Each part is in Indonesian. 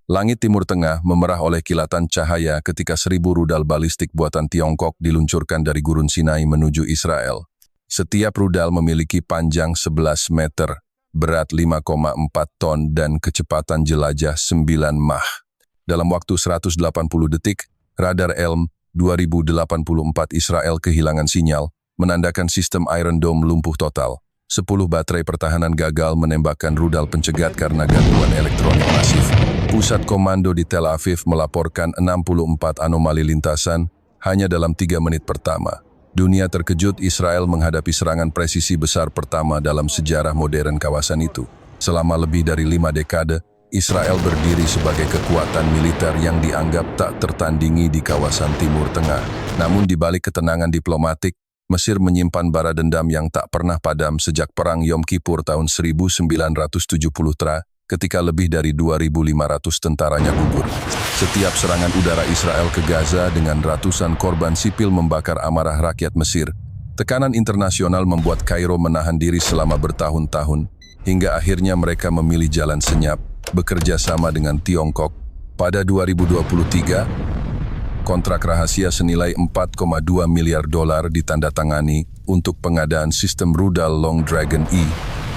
Langit Timur Tengah memerah oleh kilatan cahaya ketika 1.000 rudal balistik buatan Tiongkok diluncurkan dari Gurun Sinai menuju Israel. Setiap rudal memiliki panjang 11 meter, berat 5,4 ton dan kecepatan jelajah 9 Mach. Dalam waktu 180 detik, radar ELM 2084 Israel kehilangan sinyal, menandakan sistem Iron Dome lumpuh total. 10 baterai pertahanan gagal menembakkan rudal pencegat karena gangguan elektronik masif. Pusat Komando di Tel Aviv melaporkan 64 anomali lintasan hanya dalam 3 menit pertama. Dunia terkejut Israel menghadapi serangan presisi besar pertama dalam sejarah modern kawasan itu. Selama lebih dari 5 dekade, Israel berdiri sebagai kekuatan militer yang dianggap tak tertandingi di kawasan Timur Tengah. Namun di balik ketenangan diplomatik, Mesir menyimpan bara dendam yang tak pernah padam sejak Perang Yom Kippur tahun 1970 ketika lebih dari 2.500 tentaranya gugur. Setiap serangan udara Israel ke Gaza dengan ratusan korban sipil membakar amarah rakyat Mesir. Tekanan internasional membuat Kairo menahan diri selama bertahun-tahun, hingga akhirnya mereka memilih jalan senyap, bekerja sama dengan Tiongkok. Pada 2023, kontrak rahasia senilai 4,2 miliar dolar ditandatangani untuk pengadaan sistem rudal Long Dragon E,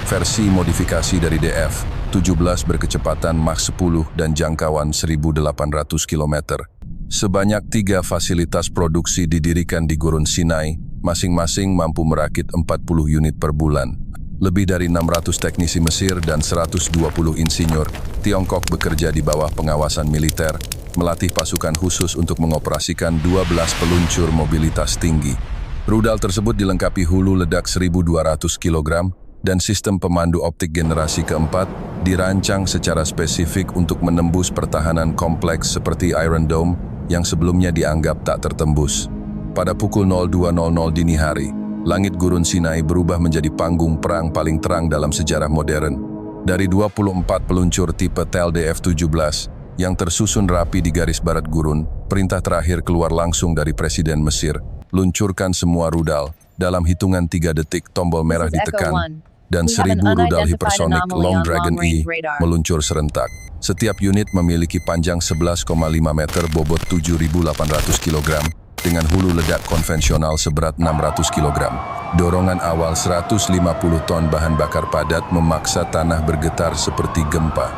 versi modifikasi dari DF-17 berkecepatan Mach 10 dan jangkauan 1.800 km. Sebanyak 3 fasilitas produksi didirikan di Gurun Sinai, masing-masing mampu merakit 40 unit per bulan. Lebih dari 600 teknisi Mesir dan 120 insinyur Tiongkok bekerja di bawah pengawasan militer, melatih pasukan khusus untuk mengoperasikan 12 peluncur mobilitas tinggi. Rudal tersebut dilengkapi hulu ledak 1.200 kg dan sistem pemandu optik generasi keempat dirancang secara spesifik untuk menembus pertahanan kompleks seperti Iron Dome yang sebelumnya dianggap tak tertembus. Pada pukul 02.00 dini hari, langit Gurun Sinai berubah menjadi panggung perang paling terang dalam sejarah modern. Dari 24 peluncur tipe TEL DF-17 yang tersusun rapi di garis barat gurun, perintah terakhir keluar langsung dari Presiden Mesir. Luncurkan semua rudal. Dalam hitungan 3 detik tombol merah ditekan dan 1.000 rudal hipersonik Long Dragon E meluncur serentak. Setiap unit memiliki panjang 11,5 meter, bobot 7.800 kg dengan hulu ledak konvensional seberat 600 kg. Dorongan awal 150 ton bahan bakar padat memaksa tanah bergetar seperti gempa.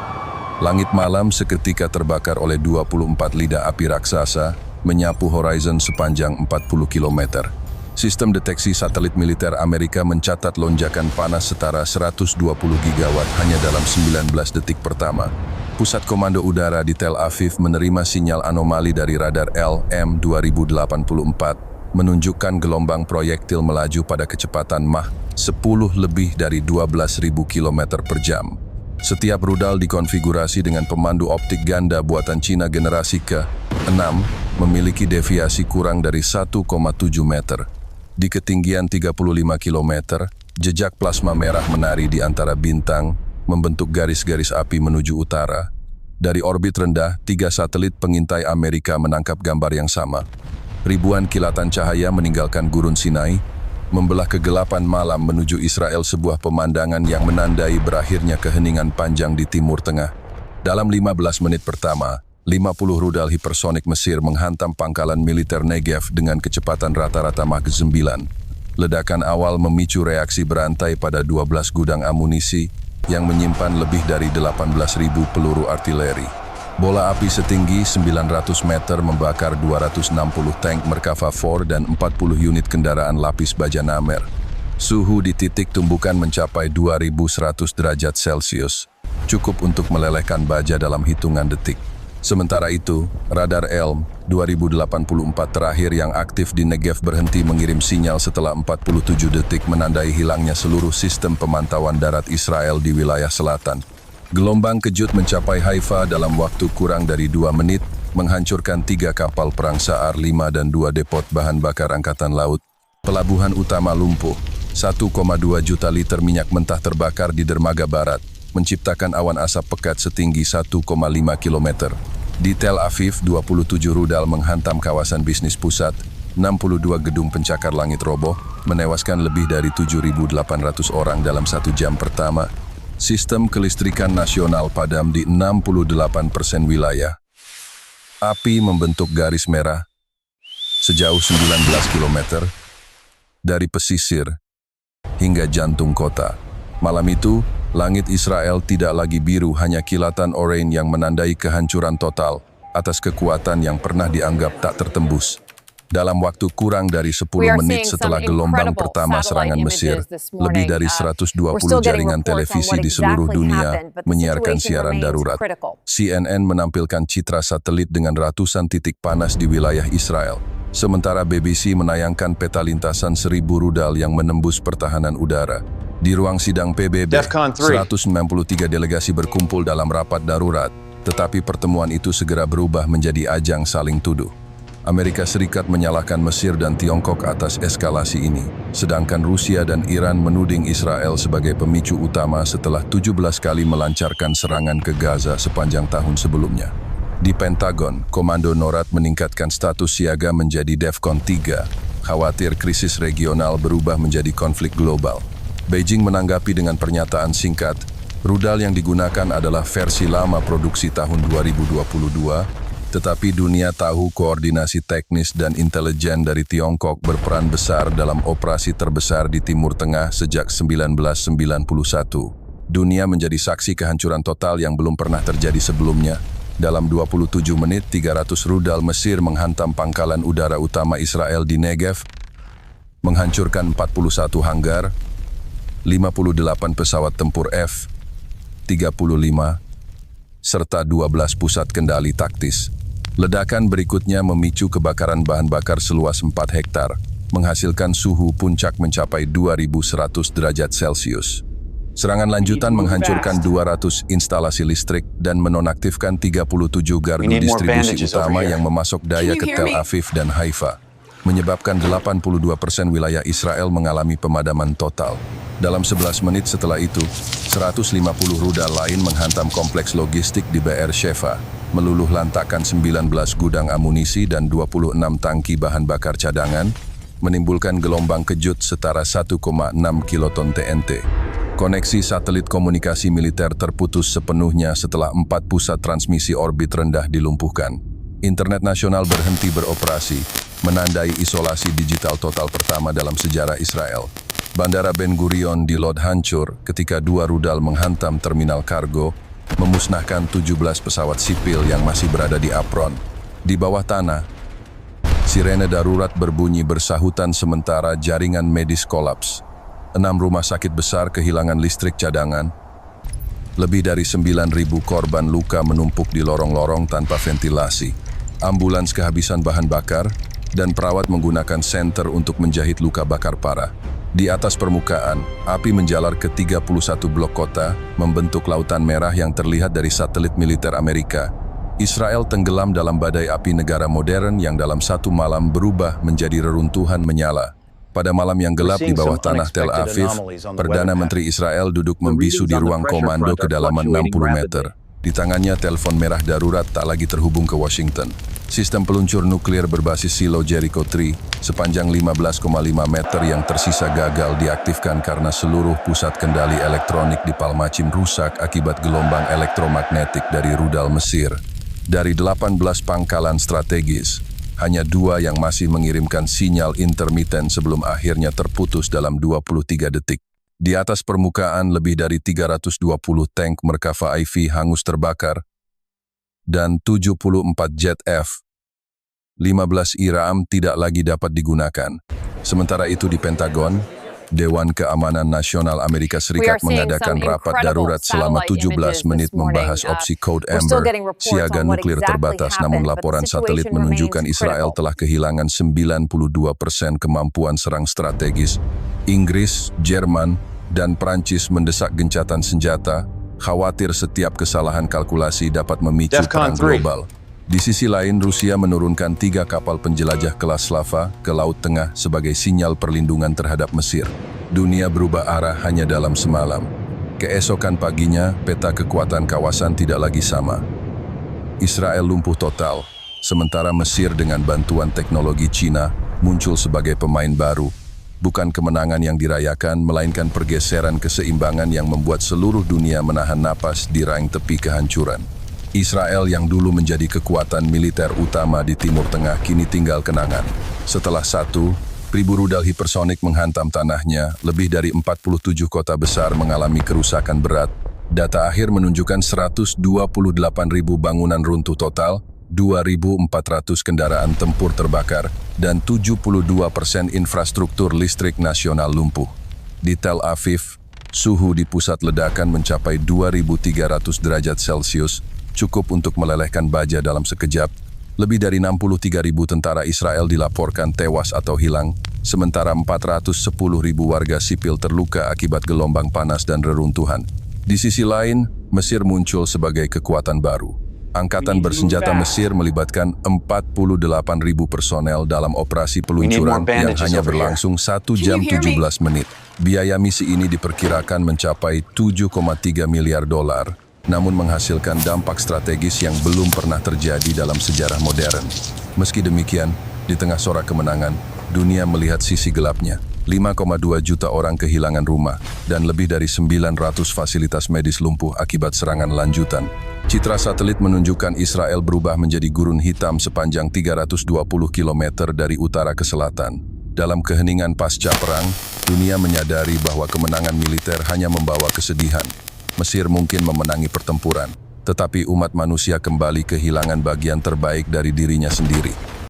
Langit malam seketika terbakar oleh 24 lidah api raksasa, menyapu horizon sepanjang 40 km. Sistem deteksi satelit militer Amerika mencatat lonjakan panas setara 120 gigawatt hanya dalam 19 detik pertama. Pusat Komando Udara di Tel Aviv menerima sinyal anomali dari radar ELM 2084, menunjukkan gelombang proyektil melaju pada kecepatan Mach 10 lebih dari 12.000 km per jam. Setiap rudal dikonfigurasi dengan pemandu optik ganda buatan Cina generasi ke-6, memiliki deviasi kurang dari 1,7 meter. Di ketinggian 35 km, jejak plasma merah menari di antara bintang, membentuk garis-garis api menuju utara. Dari orbit rendah, 3 satelit pengintai Amerika menangkap gambar yang sama. Ribuan kilatan cahaya meninggalkan Gurun Sinai, membelah kegelapan malam menuju Israel, sebuah pemandangan yang menandai berakhirnya keheningan panjang di Timur Tengah. Dalam 15 menit pertama, 50 rudal hipersonik Mesir menghantam pangkalan militer Negev dengan kecepatan rata-rata Mach 9. Ledakan awal memicu reaksi berantai pada 12 gudang amunisi yang menyimpan lebih dari 18.000 peluru artileri. Bola api setinggi 900 meter membakar 260 tank Merkava 4 dan 40 unit kendaraan lapis baja Namer. Suhu di titik tumbukan mencapai 2100 derajat Celcius, cukup untuk melelehkan baja dalam hitungan detik. Sementara itu, radar ELM 2084 terakhir yang aktif di Negev berhenti mengirim sinyal setelah 47 detik, menandai hilangnya seluruh sistem pemantauan darat Israel di wilayah selatan. Gelombang kejut mencapai Haifa dalam waktu kurang dari 2 menit, menghancurkan 3 kapal perang SAR 5 dan 2 depot bahan bakar Angkatan Laut. Pelabuhan utama lumpuh. 1,2 juta liter minyak mentah terbakar di dermaga barat, menciptakan awan asap pekat setinggi 1,5 km. Di Tel Aviv, 27 rudal menghantam kawasan bisnis pusat, 62 gedung pencakar langit roboh, menewaskan lebih dari 7.800 orang dalam 1 jam pertama. Sistem kelistrikan nasional padam di 68% wilayah. Api membentuk garis merah sejauh 19 km dari pesisir hingga jantung kota. Malam itu, langit Israel tidak lagi biru, hanya kilatan oranye yang menandai kehancuran total atas kekuatan yang pernah dianggap tak tertembus. Dalam waktu kurang dari 10 menit setelah gelombang pertama serangan Mesir, lebih dari 120 jaringan televisi di seluruh dunia menyiarkan siaran darurat. CNN menampilkan citra satelit dengan ratusan titik panas di wilayah Israel, sementara BBC menayangkan peta lintasan 1.000 rudal yang menembus pertahanan udara. Di ruang sidang PBB, 193 delegasi berkumpul dalam rapat darurat, tetapi pertemuan itu segera berubah menjadi ajang saling tuduh. Amerika Serikat menyalahkan Mesir dan Tiongkok atas eskalasi ini, sedangkan Rusia dan Iran menuding Israel sebagai pemicu utama setelah 17 kali melancarkan serangan ke Gaza sepanjang tahun sebelumnya. Di Pentagon, Komando NORAD meningkatkan status siaga menjadi DEFCON 3, khawatir krisis regional berubah menjadi konflik global. Beijing menanggapi dengan pernyataan singkat, rudal yang digunakan adalah versi lama produksi tahun 2022, tetapi dunia tahu koordinasi teknis dan intelijen dari Tiongkok berperan besar dalam operasi terbesar di Timur Tengah sejak 1991. Dunia menjadi saksi kehancuran total yang belum pernah terjadi sebelumnya. Dalam 27 menit, 300 rudal Mesir menghantam pangkalan udara utama Israel di Negev, menghancurkan 41 hanggar, 58 pesawat tempur F-35, serta 12 pusat kendali taktis. Ledakan berikutnya memicu kebakaran bahan bakar seluas 4 hektar, menghasilkan suhu puncak mencapai 2100 derajat Celcius. Serangan lanjutan menghancurkan 200 instalasi listrik dan menonaktifkan 37 gardu distribusi utama yang memasok daya ke Tel Aviv dan Haifa, menyebabkan 82% wilayah Israel mengalami pemadaman total. Dalam 11 menit setelah itu, 150 rudal lain menghantam kompleks logistik di Be'er Sheva, meluluh lantakkan 19 gudang amunisi dan 26 tangki bahan bakar cadangan, menimbulkan gelombang kejut setara 1,6 kiloton TNT. Koneksi satelit komunikasi militer terputus sepenuhnya setelah 4 pusat transmisi orbit rendah dilumpuhkan. Internet nasional berhenti beroperasi, menandai isolasi digital total pertama dalam sejarah Israel. Bandara Ben Gurion di Lod hancur ketika 2 rudal menghantam terminal kargo, memusnahkan 17 pesawat sipil yang masih berada di apron. Di bawah tanah, sirene darurat berbunyi bersahutan sementara jaringan medis kolaps. 6 rumah sakit besar kehilangan listrik cadangan. Lebih dari 9.000 korban luka menumpuk di lorong-lorong tanpa ventilasi. Ambulans kehabisan bahan bakar, dan perawat menggunakan senter untuk menjahit luka bakar parah. Di atas permukaan, api menjalar ke 31 blok kota, membentuk lautan merah yang terlihat dari satelit militer Amerika. Israel tenggelam dalam badai api negara modern yang dalam satu malam berubah menjadi reruntuhan menyala. Pada malam yang gelap di bawah tanah Tel Aviv, Perdana Menteri Israel duduk membisu di ruang komando kedalaman 60 meter. Di tangannya telepon merah darurat tak lagi terhubung ke Washington. Sistem peluncur nuklir berbasis silo Jericho 3 sepanjang 15,5 meter yang tersisa gagal diaktifkan karena seluruh pusat kendali elektronik di Palmachim rusak akibat gelombang elektromagnetik dari rudal Mesir. Dari 18 pangkalan strategis, hanya 2 yang masih mengirimkan sinyal intermiten sebelum akhirnya terputus dalam 23 detik. Di atas permukaan, lebih dari 320 tank Merkava IV hangus terbakar, dan 74 jet F-15 IRAM tidak lagi dapat digunakan. Sementara itu di Pentagon, Dewan Keamanan Nasional Amerika Serikat mengadakan rapat darurat selama 17 menit membahas opsi Code Amber, siaga nuklir terbatas, namun laporan satelit menunjukkan Israel telah kehilangan 92% kemampuan serang strategis. Inggris, Jerman, dan Prancis mendesak gencatan senjata, khawatir setiap kesalahan kalkulasi dapat memicu perang global. Di sisi lain, Rusia menurunkan 3 kapal penjelajah kelas Slava ke Laut Tengah sebagai sinyal perlindungan terhadap Mesir. Dunia berubah arah hanya dalam semalam. Keesokan paginya, peta kekuatan kawasan tidak lagi sama. Israel lumpuh total, sementara Mesir dengan bantuan teknologi Cina muncul sebagai pemain baru. bukan kemenangan yang dirayakan, melainkan pergeseran keseimbangan yang membuat seluruh dunia menahan napas di rang tepi kehancuran. Israel yang dulu menjadi kekuatan militer utama di Timur Tengah kini tinggal kenangan. Setelah 1.000 rudal hipersonik menghantam tanahnya, lebih dari 47 kota besar mengalami kerusakan berat. Data akhir menunjukkan 128.000 bangunan runtuh total, 2.400 kendaraan tempur terbakar, dan 72% infrastruktur listrik nasional lumpuh. Di Tel Aviv, suhu di pusat ledakan mencapai 2.300 derajat Celcius, cukup untuk melelehkan baja dalam sekejap. Lebih dari 63.000 tentara Israel dilaporkan tewas atau hilang, sementara 410.000 warga sipil terluka akibat gelombang panas dan reruntuhan. Di sisi lain, Mesir muncul sebagai kekuatan baru. Angkatan bersenjata Mesir melibatkan 48.000 personel dalam operasi peluncuran yang hanya berlangsung 1 jam 17 menit. Biaya misi ini diperkirakan mencapai 7,3 miliar dolar, namun menghasilkan dampak strategis yang belum pernah terjadi dalam sejarah modern. Meski demikian, di tengah sorak kemenangan, dunia melihat sisi gelapnya. 5,2 juta orang kehilangan rumah, dan lebih dari 900 fasilitas medis lumpuh akibat serangan lanjutan. Citra satelit menunjukkan Israel berubah menjadi gurun hitam sepanjang 320 km dari utara ke selatan. Dalam keheningan pasca perang, dunia menyadari bahwa kemenangan militer hanya membawa kesedihan. Mesir mungkin memenangi pertempuran, tetapi umat manusia kembali kehilangan bagian terbaik dari dirinya sendiri.